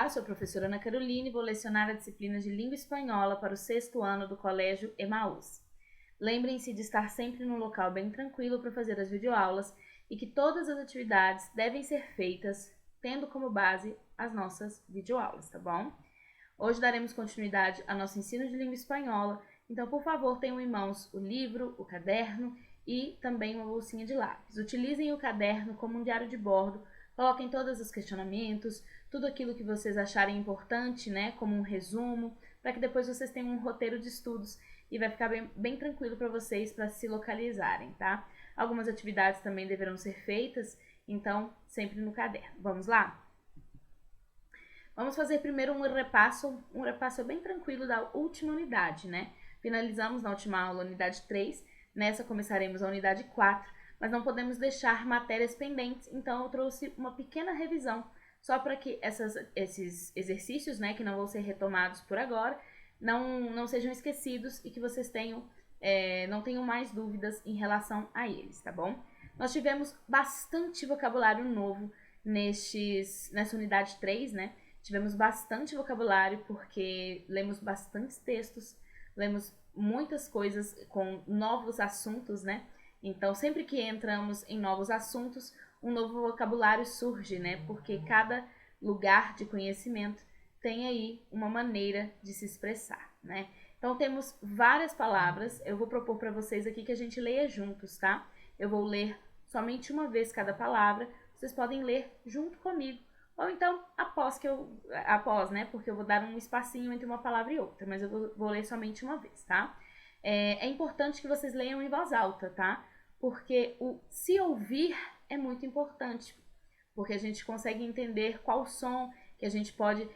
sou a professora Ana Caroline e vou lecionar a disciplina de Língua Espanhola para o 6º ano do Colégio Emaús. Lembrem-se de estar sempre num local bem tranquilo para fazer as videoaulas e que todas as atividades devem ser feitas tendo como base as nossas videoaulas, tá bom? Hoje daremos continuidade ao nosso ensino de língua espanhola, então, por favor, tenham em mãos o livro, o caderno e também uma bolsinha de lápis. Utilizem o caderno como um diário de bordo, coloquem todos os questionamentos, tudo aquilo que vocês acharem importante, né, como um resumo, para que depois vocês tenham um roteiro de estudos e vai ficar bem tranquilo para vocês para se localizarem, tá? Algumas atividades também deverão ser feitas, então sempre no caderno. Vamos lá? Vamos fazer primeiro um repasso bem tranquilo da última unidade, né? Finalizamos na última aula a unidade 3, nessa começaremos a unidade 4, mas não podemos deixar matérias pendentes, então eu trouxe uma pequena revisão, só para que esses exercícios, né, que não vão ser retomados por agora, não sejam esquecidos e que vocês não tenham mais dúvidas em relação a eles, tá bom? Nós tivemos bastante vocabulário novo nessa unidade 3, né? Tivemos bastante vocabulário porque lemos bastantes textos, lemos muitas coisas com novos assuntos, né? Então, sempre que entramos em novos assuntos, um novo vocabulário surge, né? Porque cada lugar de conhecimento tem aí uma maneira de se expressar, né? Então, temos várias palavras. Eu vou propor para vocês aqui que a gente leia juntos, tá? Eu vou ler somente uma vez cada palavra. Vocês podem ler junto comigo. Ou então, após, né? Porque eu vou dar um espacinho entre uma palavra e outra, mas eu vou ler somente uma vez, tá? É importante que vocês leiam em voz alta, tá? Porque o se ouvir é muito importante, porque a gente consegue entender qual som que a gente pode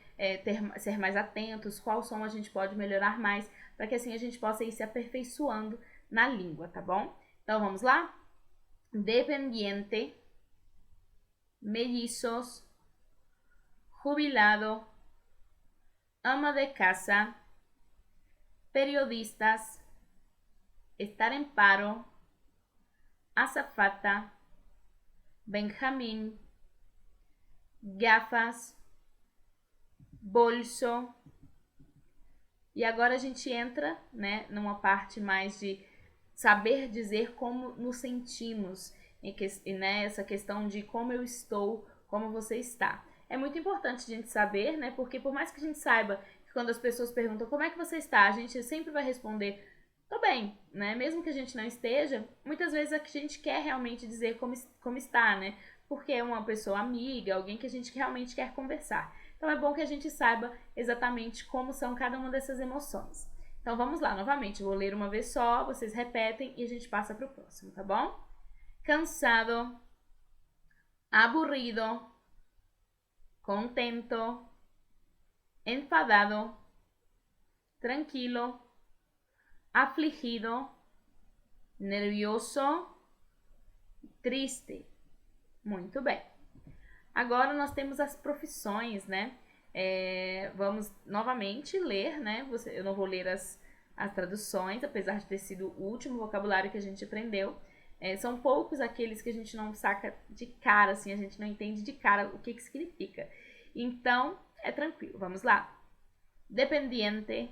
ser mais atentos, qual som a gente pode melhorar mais, para que assim a gente possa ir se aperfeiçoando na língua, tá bom? Então, vamos lá? Dependiente, mellizos, jubilado, ama de casa, periodistas, estar en paro, azafata, Benjamín, gafas, bolso. E agora a gente entra, né, numa parte mais de saber dizer como nos sentimos, né, essa questão de como eu estou, como você está. É muito importante a gente saber, né, porque por mais que a gente saiba que quando as pessoas perguntam como é que você está, a gente sempre vai responder tô bem, né? Mesmo que a gente não esteja, muitas vezes a gente quer realmente dizer como está, né? Porque é uma pessoa amiga, alguém que a gente realmente quer conversar. Então é bom que a gente saiba exatamente como são cada uma dessas emoções. Então vamos lá, novamente, eu vou ler uma vez só, vocês repetem e a gente passa para o próximo, tá bom? Cansado, aburrido, contento, enfadado, tranquilo, afligido, nervioso, triste. Muito bem. Agora nós temos as profissões, né? Vamos novamente ler, né? Eu não vou ler as traduções, apesar de ter sido o último vocabulário que a gente aprendeu. São poucos aqueles que a gente não saca de cara, assim, a gente não entende de cara o que significa. Então, é tranquilo. Vamos lá. Dependiente,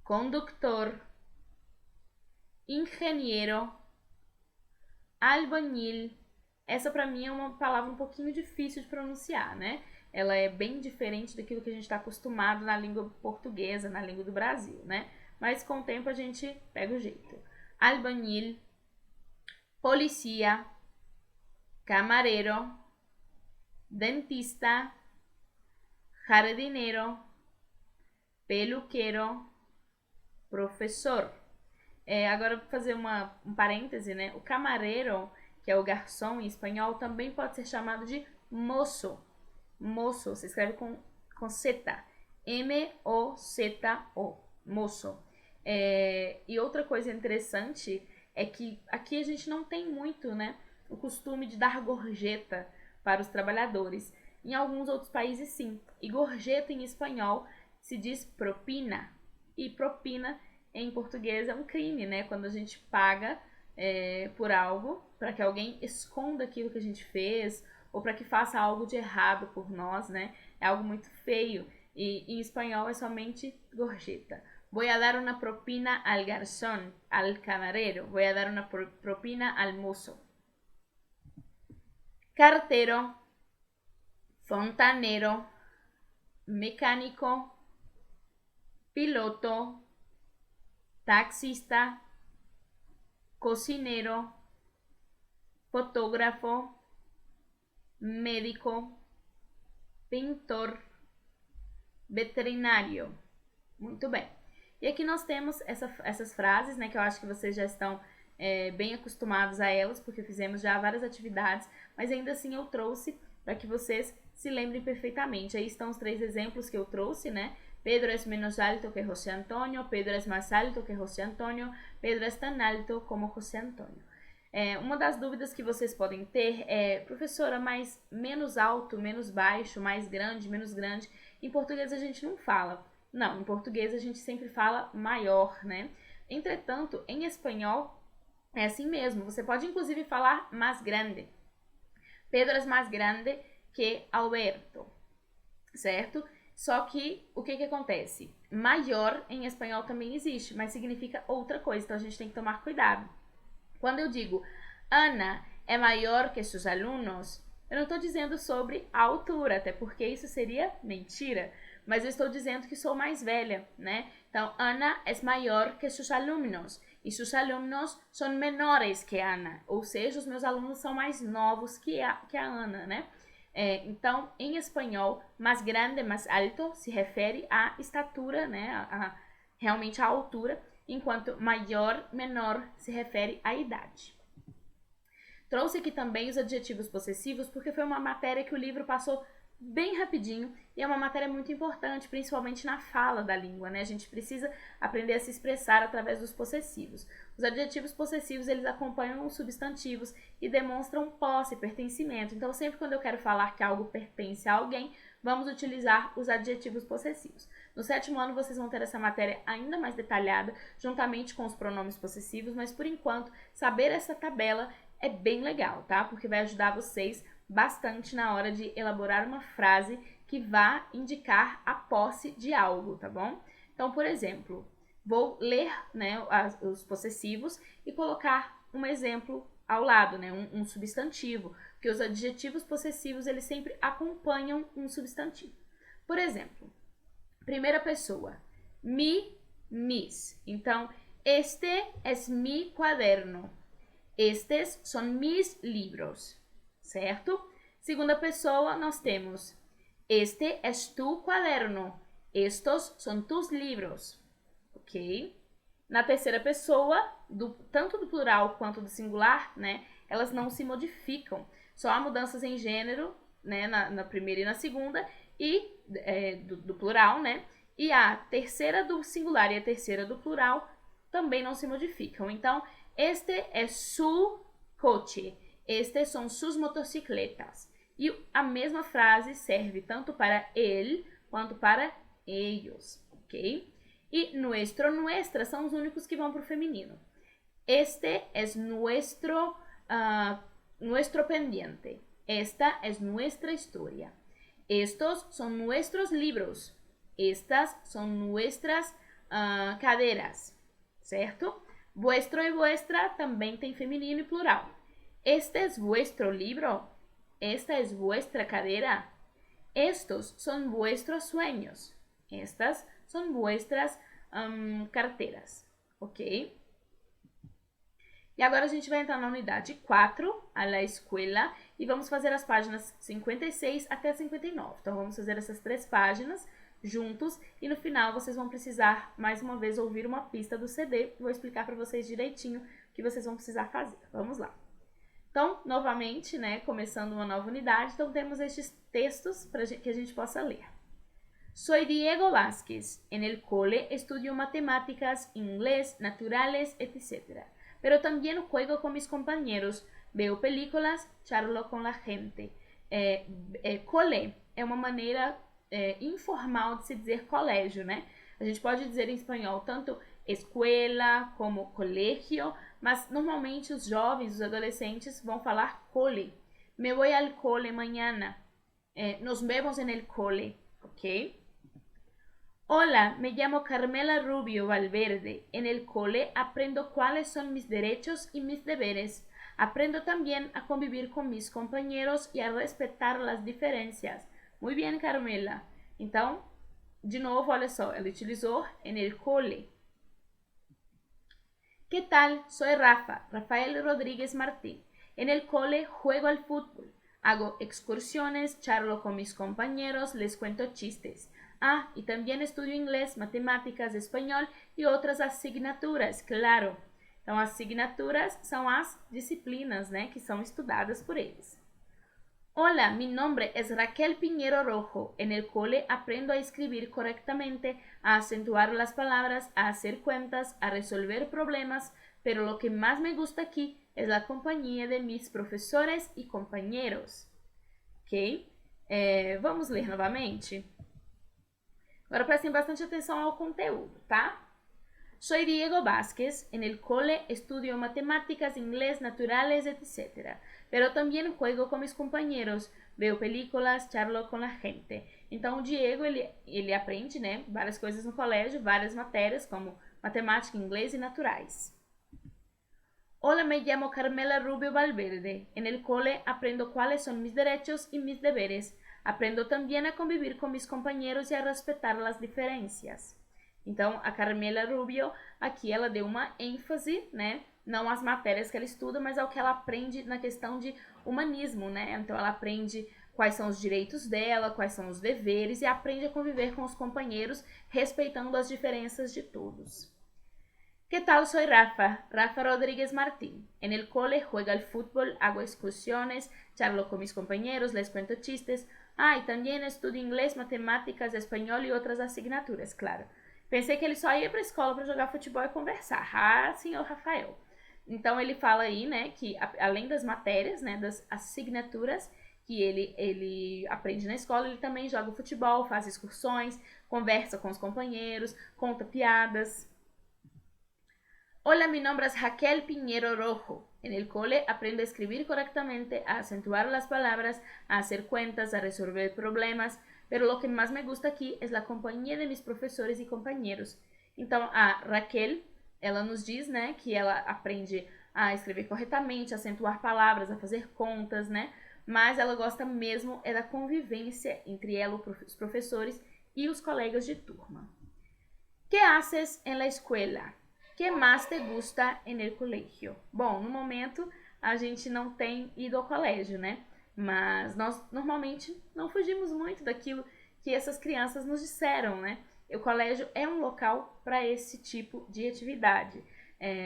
conductor, engenheiro, albañil. Essa para mim é uma palavra um pouquinho difícil de pronunciar, né? Ela é bem diferente daquilo que a gente está acostumado na língua portuguesa, na língua do Brasil, né? Mas com o tempo a gente pega o jeito. Albañil, policía, camarero, dentista, jardinero, peluquero, professor. Agora, vou fazer um parêntese, né? O camareiro, que é o garçom em espanhol, também pode ser chamado de moço. Moço, se escreve com Z. M-O-Z-O. Moço. E outra coisa interessante é que aqui a gente não tem muito, né, o costume de dar gorjeta para os trabalhadores. Em alguns outros países, sim. E gorjeta em espanhol se diz propina. E propina em português é um crime, né? Quando a gente paga por algo para que alguém esconda aquilo que a gente fez ou para que faça algo de errado por nós, né? é algo muito feio. E em espanhol é somente gorjeta. Voy a dar una propina al garzón, al camarero. Voy a dar una propina al mozo. Cartero, fontanero, mecánico, piloto, taxista, cocinero, fotógrafo, médico, pintor, veterinário. Muito bem. E aqui nós temos essas frases, né, que eu acho que vocês já estão bem acostumados a elas, porque fizemos já várias atividades, mas ainda assim eu trouxe para que vocês se lembrem perfeitamente. Aí estão os 3 exemplos que eu trouxe, né? Pedro es menos alto que José Antonio, Pedro es más alto que José Antonio, Pedro es tan alto como José Antonio. Uma das dúvidas que vocês podem ter é, professora, mas menos alto, menos baixo, mais grande, menos grande, em português a gente não fala. Não, em português a gente sempre fala maior, né? Entretanto, em espanhol é assim mesmo. Você pode inclusive falar mais grande. Pedro es más grande que Alberto, certo? Só que o que acontece? Maior em espanhol também existe, mas significa outra coisa, então a gente tem que tomar cuidado. Quando eu digo Ana é maior que seus alunos, eu não estou dizendo sobre a altura, até porque isso seria mentira, mas eu estou dizendo que sou mais velha, né? Então, Ana é maior que seus alunos e seus alunos são menores que Ana, ou seja, os meus alunos são mais novos que a Ana, né? Então, em espanhol, mais grande, mais alto se refere à estatura, né? Realmente à altura, enquanto maior, menor se refere à idade. Trouxe aqui também os adjetivos possessivos, porque foi uma matéria que o livro passou bem rapidinho e é uma matéria muito importante, principalmente na fala da língua, né? A gente precisa aprender a se expressar através dos possessivos. Os adjetivos possessivos, eles acompanham os substantivos e demonstram posse, pertencimento. Então, sempre quando eu quero falar que algo pertence a alguém, vamos utilizar os adjetivos possessivos. No 7º ano, vocês vão ter essa matéria ainda mais detalhada, juntamente com os pronomes possessivos, mas, por enquanto, saber essa tabela é bem legal, tá? Porque vai ajudar vocês bastante na hora de elaborar uma frase que vá indicar a posse de algo, tá bom? Então, por exemplo, vou ler, né, os possessivos e colocar um exemplo ao lado, né, um substantivo, porque os adjetivos possessivos, eles sempre acompanham um substantivo. Por exemplo, primeira pessoa, mi, mis. Então, este es mi cuaderno. Estes são mis libros, certo? Segunda pessoa, nós temos este es tu cuaderno. Estos são tus libros, ok? Na terceira pessoa, tanto do plural quanto do singular, né? Elas não se modificam. Só há mudanças em gênero, né? Na primeira e na segunda, e do plural, né? E a terceira do singular e a terceira do plural também não se modificam. Então, este é su coche. Estes são sus motocicletas. E a mesma frase serve tanto para ele quanto para ellos, ok? E nuestro, nuestra são os únicos que vão para o feminino. Este es nuestro pendiente. Esta es nuestra historia. Estos son nuestros libros. Estas son nuestras caderas, certo? Vuestro e vuestra também tem feminino e plural. Este es vuestro libro. Esta es vuestra cadera. Estos son vuestros sueños. Estas son vuestras carteiras, ok? E agora a gente vai entrar na unidade 4, a la escuela, e vamos fazer as páginas 56 até 59. Então, vamos fazer essas 3 páginas juntos e no final vocês vão precisar, mais uma vez, ouvir uma pista do CD. Vou explicar para vocês direitinho o que vocês vão precisar fazer. Vamos lá. Então, novamente, né, começando uma nova unidade, então temos estes textos para que a gente possa ler. Soy Diego Vázquez. En el cole estudio matemáticas, inglés, naturales, etc. Pero también juego con mis compañeros, veo películas, charlo con la gente. Cole é uma maneira informal de se dizer colégio, né? A gente pode dizer em espanhol tanto escuela como colegio, mas normalmente os jovens, os adolescentes vão falar cole. Me voy al cole mañana. nos vemos en el cole, ¿ok? Hola, me llamo Carmela Rubio Valverde. En el cole aprendo cuáles son mis derechos y mis deberes. Aprendo también a convivir con mis compañeros y a respetar las diferencias. Muy bien, Carmela. Então, de novo, olha só, ela utilizou en el cole. ¿Qué tal? Soy Rafa, Rafael Rodríguez Martín. En el cole juego al fútbol. Hago excursiones, charlo con mis compañeros, les cuento chistes. Ah, y también estudio inglés, matemáticas, espanhol e outras asignaturas, claro. Então, as asignaturas são as disciplinas, né, que são estudadas por eles. Hola, mi nombre es Raquel Piñero Rojo. En el cole aprendo a escribir correctamente, a acentuar las palabras, a hacer cuentas, a resolver problemas, pero lo que más me gusta aquí es la compañía de mis profesores y compañeros. Ok? Vamos ler novamente? Agora prestem bastante atenção ao conteúdo, tá? Soy Diego Vázquez, en el cole estudio matemáticas, inglés, naturales, etc. Pero también juego con mis compañeros, veo películas, charlo con la gente. Então, o Diego, ele aprende, né, várias coisas no colégio, várias matérias, como matemática, inglês e naturais. Hola, me llamo Carmela Rubio Valverde. En el cole aprendo cuáles son mis derechos y mis deberes. Aprendo también a convivir con mis compañeros y a respetar las diferencias. Então, a Carmela Rubio, aqui ela deu uma ênfase, né? Não às matérias que ela estuda, mas ao que ela aprende na questão de humanismo, né? Então, ela aprende quais são os direitos dela, quais são os deveres e aprende a conviver com os companheiros, respeitando as diferenças de todos. ¿Qué tal? Soy Rafa, Rafa Rodríguez Martín. En el cole juego al fútbol, hago excursiones, charlo con mis compañeros, les cuento chistes. Ah, y también estudio inglés, matemáticas, espanhol e outras asignaturas, claro. Pensei que ele só ia para a escola para jogar futebol e conversar. Ah, senhor Rafael. Então, ele fala aí, né, que além das matérias, né, das assinaturas que ele aprende na escola, ele também joga futebol, faz excursões, conversa com os companheiros, conta piadas. Hola, mi nombre es Raquel Piñero Rojo. En el cole aprendo a escribir correctamente, a acentuar las palabras, a hacer cuentas, a resolver problemas, pero lo que más me gusta aquí es la compañía de mis professores e companheiros. Então, a Raquel, ela nos diz, né, que ela aprende a escrever corretamente, a acentuar palavras, a fazer contas, né, mas ela gosta mesmo é da convivência entre ela, os professores e os colegas de turma. ¿Qué haces en la escuela? ¿Qué más te gusta en el colegio? Bom, no momento a gente não tem ido ao colégio, né? Mas nós normalmente não fugimos muito daquilo que essas crianças nos disseram, né? O colégio é um local para esse tipo de atividade.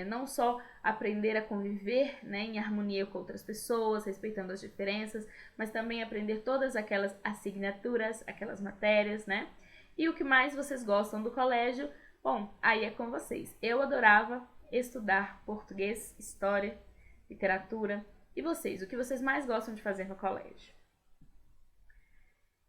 Não só aprender a conviver, né, em harmonia com outras pessoas, respeitando as diferenças, mas também aprender todas aquelas assinaturas, aquelas matérias, né? E o que mais vocês gostam do colégio? Bom, aí é com vocês. Eu adorava estudar português, história, literatura. E vocês? O que vocês mais gostam de fazer no colégio?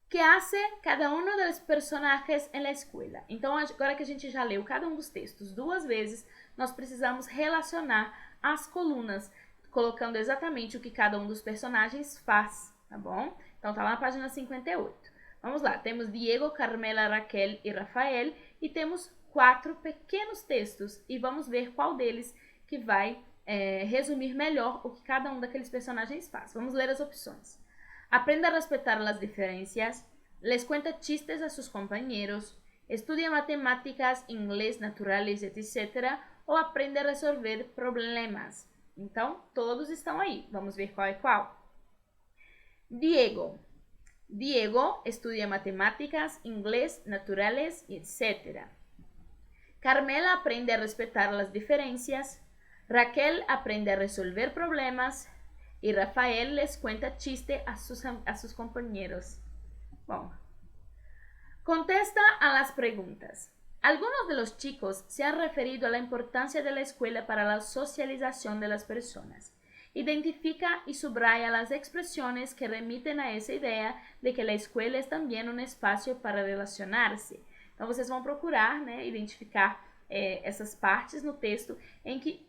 Que hace cada uno de los personajes en la escuela? Então, agora que a gente já leu cada um dos textos 2 vezes, nós precisamos relacionar as colunas, colocando exatamente o que cada um dos personagens faz, tá bom? Então, tá lá na página 58. Vamos lá, temos Diego, Carmela, Raquel e Rafael, e temos 4 pequenos textos, e vamos ver qual deles que vai resumir melhor o que cada um daqueles personagens faz. Vamos ler as opções. Aprende a respetar las diferencias, les cuenta chistes a sus compañeros, estudia matemáticas, inglés, naturales, etc. ou aprende a resolver problemas. Então, todos estão aí. Vamos ver qual é qual. Diego. Diego estudia matemáticas, inglés, naturales, etc. Carmela aprende a respetar las diferencias, Raquel aprende a resolver problemas y Rafael les cuenta chiste a sus compañeros. Bom, contesta a las preguntas. Algunos de los chicos se han referido a la importancia de la escuela para la socialización de las personas. Identifica y subraya las expresiones que remiten a esa idea de que la escuela es también un espacio para relacionarse. Então, vocês vão procurar, né, identificar essas partes no texto em que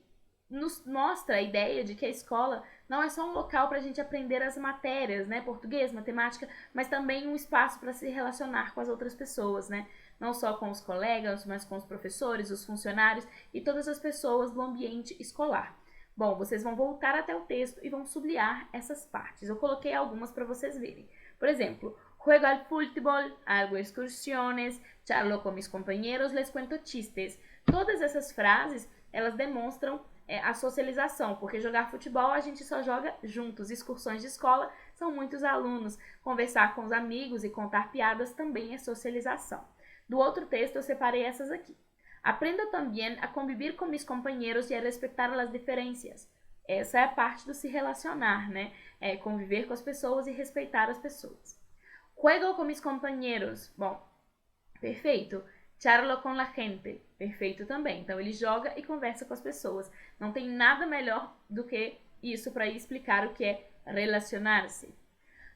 nos mostra a ideia de que a escola não é só um local para a gente aprender as matérias, né, português, matemática, mas também um espaço para se relacionar com as outras pessoas, né, não só com os colegas, mas com os professores, os funcionários e todas as pessoas do ambiente escolar. Bom, vocês vão voltar até o texto e vão sublinhar essas partes. Eu coloquei algumas para vocês verem. Por exemplo, juego al fútbol, hago excursiones, charlo con mis compañeros, les cuento chistes. Todas essas frases, elas demonstram a socialização, porque jogar futebol a gente só joga juntos. Excursões de escola são muitos alunos. Conversar com os amigos e contar piadas também é socialização. Do outro texto eu separei essas aqui. Aprendo também a convivir com mis companheiros e a respeitar as diferenças. Essa é a parte do se relacionar, né? É conviver com as pessoas e respeitar as pessoas. Juego com mis companheiros. Bom, perfeito. Charlo con la gente. Perfeito também. Então, ele joga e conversa com as pessoas. Não tem nada melhor do que isso para explicar o que é relacionar-se.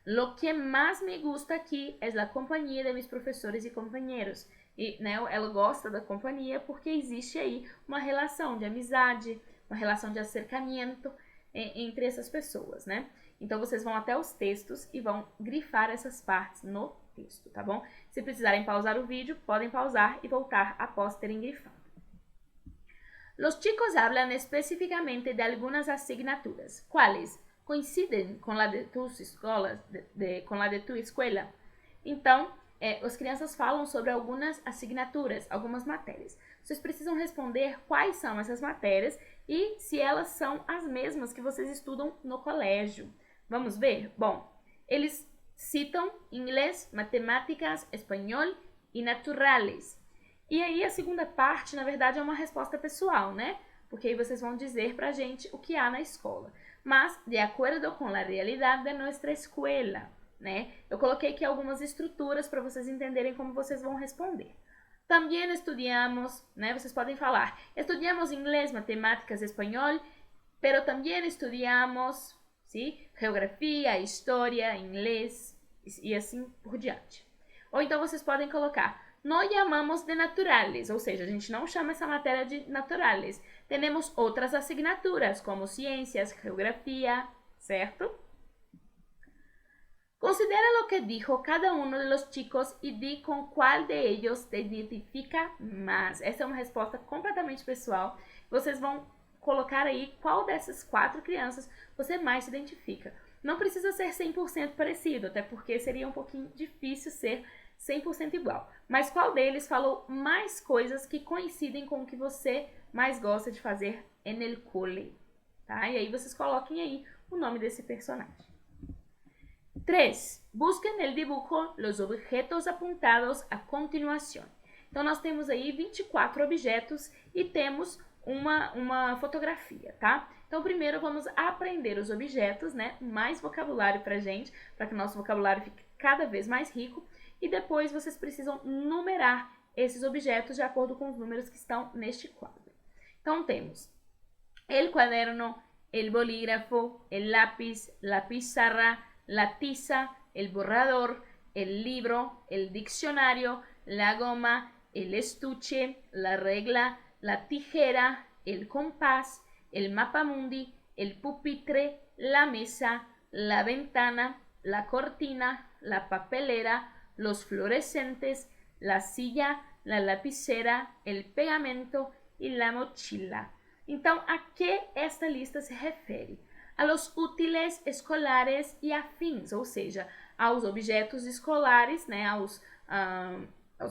Lo que mais me gusta aqui é a companhia de mis professores e companheiros. E, né, ela gosta da companhia porque existe aí uma relação de amizade, uma relação de acercamento entre essas pessoas, né? Então, vocês vão até os textos e vão grifar essas partes no texto, tá bom? Se precisarem pausar o vídeo, podem pausar e voltar após terem grifado. Los chicos hablan específicamente de algunas asignaturas. ¿Cuáles? Coincidem com a de tus escolas, com a de tua escola? Então, as crianças falam sobre algumas asignaturas, algumas matérias. Vocês precisam responder quais são essas matérias e se elas são as mesmas que vocês estudam no colégio. Vamos ver? Bom, eles citam inglês, matemáticas, espanhol e naturales. E aí a segunda parte, na verdade, é uma resposta pessoal, né? Porque aí vocês vão dizer pra gente o que há na escola. Mas, de acordo com a realidade de nossa escola, né? Eu coloquei aqui algumas estruturas para vocês entenderem como vocês vão responder. Também estudamos, né? Vocês podem falar, estudamos inglês, matemáticas, espanhol, pero também estudamos, ¿sí? Geografia, história, inglês e assim por diante. Ou então vocês podem colocar, não chamamos de naturales, ou seja, a gente não chama essa matéria de naturales. Temos outras asignaturas, como ciências, geografia, certo? Considera lo que dijo cada uno de los chicos y di con cuál de ellos te identifica más. Essa é uma resposta completamente pessoal. Vocês vão colocar aí qual dessas 4 crianças você mais se identifica. Não precisa ser 100% parecido, até porque seria um pouquinho difícil ser 100% igual. Mas qual deles falou mais coisas que coincidem com o que você mais gosta de fazer en el cole? Tá? E aí vocês coloquem aí o nome desse personagem. 3. Busquen el dibujo los objetos apuntados a continuación. Então, nós temos aí 24 objetos e temos uma fotografia, tá? Então, primeiro vamos aprender os objetos, né? Mais vocabulário pra gente, para que o nosso vocabulário fique cada vez mais rico. E depois vocês precisam numerar esses objetos de acordo com os números que estão neste quadro. Então, temos el cuaderno, el bolígrafo, el lápiz, la pizarra, la tiza, el borrador, el libro, el diccionario, la goma, el estuche, la regla, la tijera, el compás, el mapamundi, el pupitre, la mesa, la ventana, la cortina, la papelera, los fluorescentes, la silla, la lapicera, el pegamento e la mochila. Então, a que esta lista se refere? A los útiles escolares e afins, ou seja, aos objetos escolares, né, aos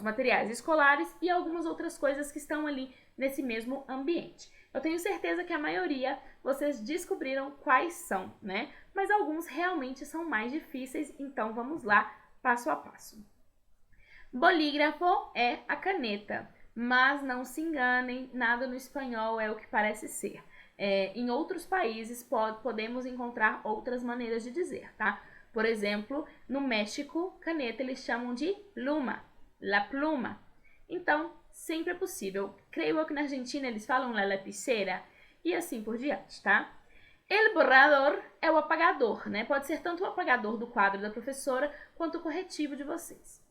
materiais escolares e algumas outras coisas que estão ali nesse mesmo ambiente. Eu tenho certeza que a maioria vocês descobriram quais são, né? Mas alguns realmente são mais difíceis, então vamos lá, passo a passo. Bolígrafo é a caneta, mas não se enganem, nada no espanhol é o que parece ser. Em outros países podemos encontrar outras maneiras de dizer, tá? Por exemplo, no México, caneta eles chamam de pluma, la pluma. Então, sempre é possível. Creio que na Argentina eles falam la lapicera e assim por diante, tá? El borrador é o apagador, né? Pode ser tanto o apagador do quadro da professora quanto o corretivo de vocês.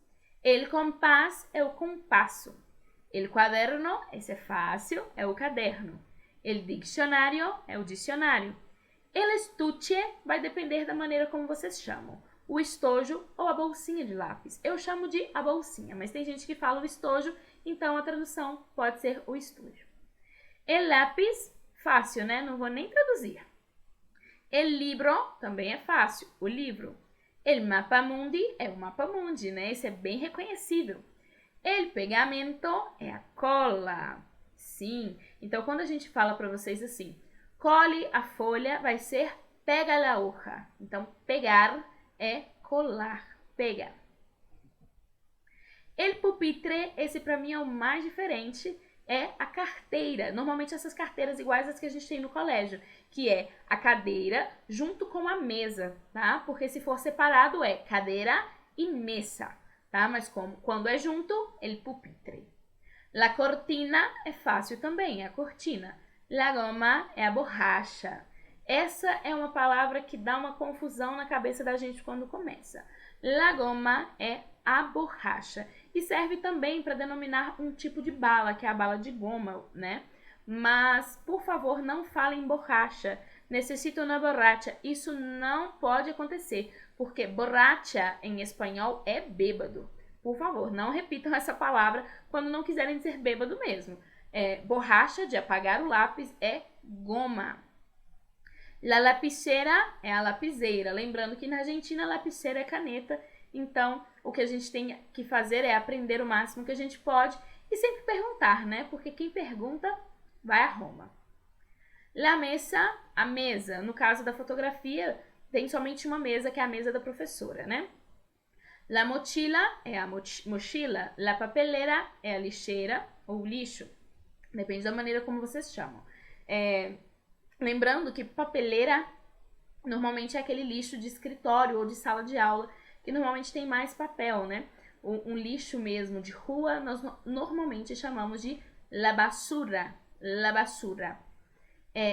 El compás é o compasso. El cuaderno, esse é fácil, é o caderno. El diccionário é o dicionário. El estuche vai depender da maneira como vocês chamam. O estojo ou a bolsinha de lápis. Eu chamo de a bolsinha, mas tem gente que fala o estojo, então a tradução pode ser o estojo. El lápis, fácil, né? Não vou nem traduzir. El libro, também é fácil, o livro. El mapa mundi é o mapa mundi, né? Esse é bem reconhecível. El pegamento é a cola. Sim, então quando a gente fala para vocês assim, cole a folha, vai ser pega la hoja. Então, pegar é colar, pegar. El pupitre, esse para mim é o mais diferente, é a carteira. Normalmente essas carteiras iguais às que a gente tem no colégio, que é a cadeira junto com a mesa, tá? Porque se for separado é cadeira e mesa, tá? Mas quando é junto, el pupitre. La cortina é fácil também, é a cortina. La goma é a borracha. Essa é uma palavra que dá uma confusão na cabeça da gente quando começa. La goma é a borracha. E serve também para denominar um tipo de bala, que é a bala de goma, né? Mas, por favor, não falem borracha. Necessito uma borracha. Isso não pode acontecer, porque borracha em espanhol é bêbado. Por favor, não repitam essa palavra quando não quiserem dizer bêbado mesmo. Borracha, de apagar o lápis, é goma. La lapicera é a lapiseira. Lembrando que na Argentina, lapicera é caneta. Então, o que a gente tem que fazer é aprender o máximo que a gente pode e sempre perguntar, né? Porque quem pergunta vai a Roma. La mesa, a mesa. No caso da fotografia, tem somente uma mesa, que é a mesa da professora, né? La mochila é a mochila. La papelera é a lixeira ou lixo. Depende da maneira como vocês chamam. Lembrando que papeleira normalmente é aquele lixo de escritório ou de sala de aula, que normalmente tem mais papel, né? Um lixo mesmo de rua, nós normalmente chamamos de la basura. La basura.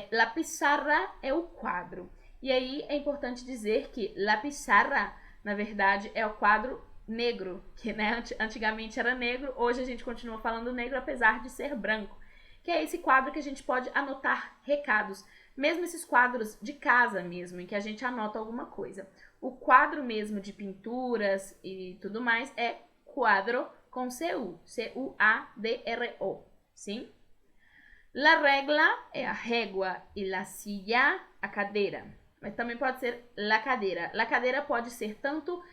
La pizarra é o quadro. E aí é importante dizer que la pizarra, na verdade, é o quadro negro, que né, antigamente era negro, hoje a gente continua falando negro, apesar de ser branco. Que é esse quadro que a gente pode anotar recados, mesmo esses quadros de casa mesmo, em que a gente anota alguma coisa. O quadro mesmo de pinturas e tudo mais é quadro com C-U, C-U-A-D-R-O, sim? La regla é a régua e la silla, a cadeira. Mas também pode ser la cadeira. La cadeira pode ser tanto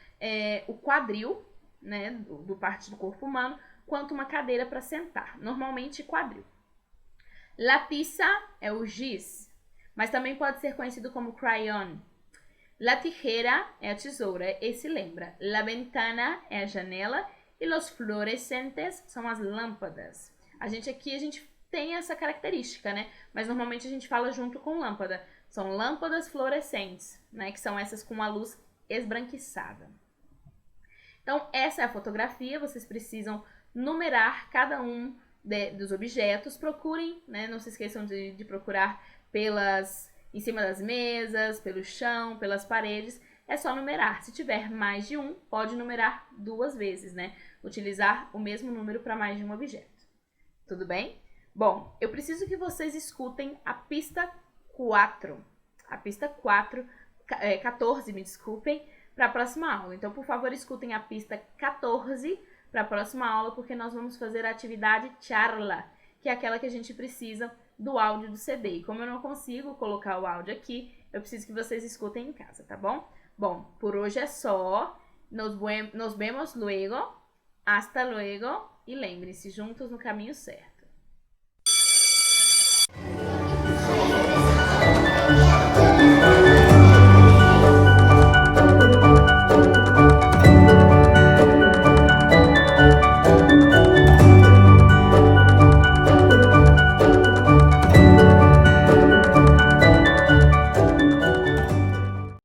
o quadril, né, do parte do corpo humano, quanto uma cadeira para sentar. Normalmente quadril. La tiza é o giz, mas também pode ser conhecido como crayon. La tijera é a tesoura, esse lembra. La ventana é a janela e los fluorescentes são as lâmpadas. A gente tem essa característica, né? Mas normalmente a gente fala junto com lâmpada. São lâmpadas fluorescentes, né? Que são essas com a luz esbranquiçada. Então, essa é a fotografia. Vocês precisam numerar cada um dos objetos. Procurem, né? Não se esqueçam de procurar em cima das mesas, pelo chão, pelas paredes. É só numerar. Se tiver mais de um, pode numerar 2 vezes, né? Utilizar o mesmo número para mais de um objeto. Tudo bem? Bom, eu preciso que vocês escutem a pista 4. A pista 14, me desculpem, para a próxima aula. Então, por favor, escutem a pista 14 para a próxima aula, porque nós vamos fazer a atividade charla, que é aquela que a gente precisa do áudio do CD. E como eu não consigo colocar o áudio aqui, eu preciso que vocês escutem em casa, tá bom? Bom, por hoje é só. Nos vemos luego. Hasta luego. E lembrem-se, juntos no caminho certo.